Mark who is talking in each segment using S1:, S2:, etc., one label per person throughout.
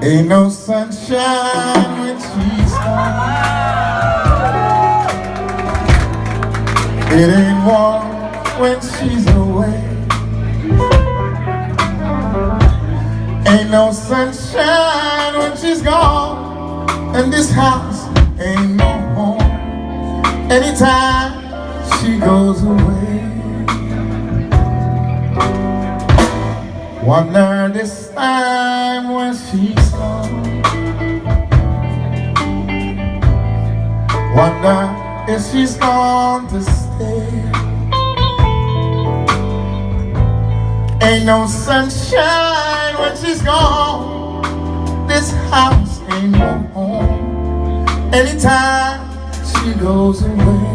S1: Ain't no sunshine when she's gone. It ain't warm when she's away. Ain't no sunshine when she's gone. And this house ain't no home anytime she goes away. Wonder this time when she's gone. Wonder if she's gone to stay. Ain't no sunshine when she's gone. This house ain't no home anytime she goes away.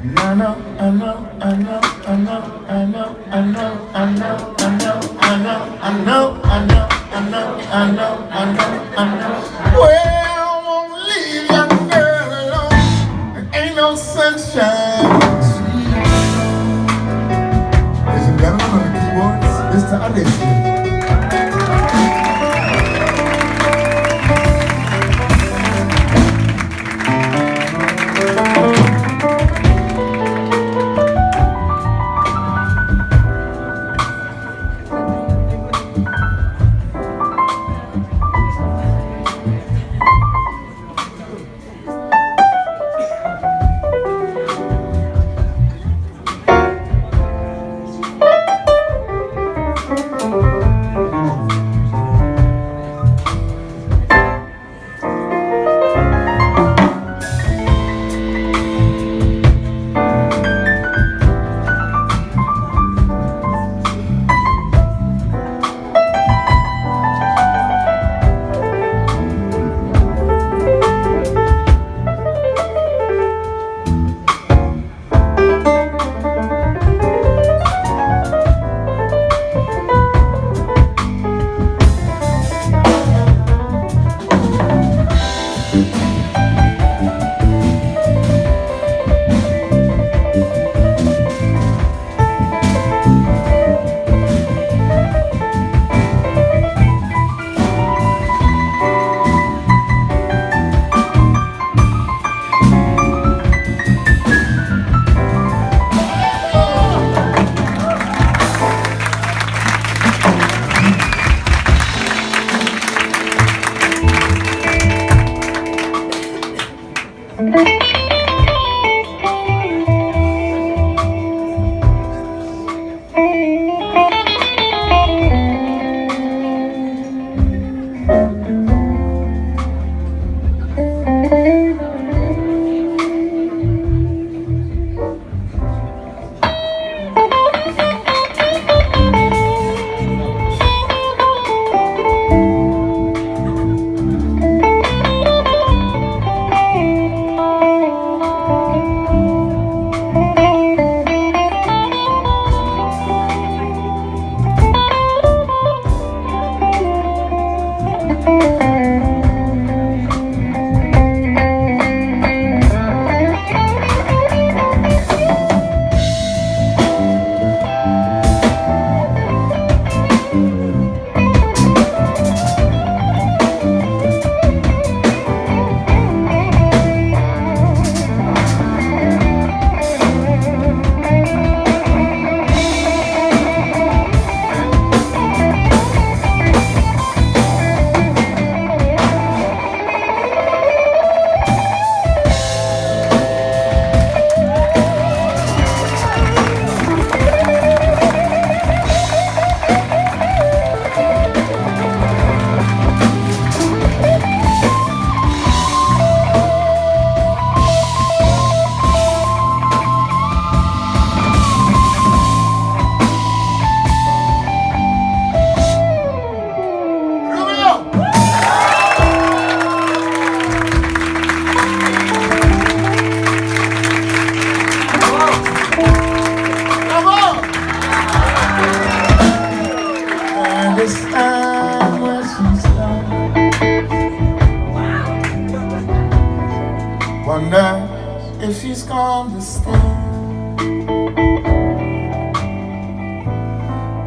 S1: And I know, I know, I know, I know, I know, I know, I know, I know, I know, I know, I know, I know, I know, I know, I know. Well, I won't leave young girl alone. There ain't no sunshine. Ladies and gentlemen, on the keyboards, Mr. Alicia. Wonder if she's gone to stay.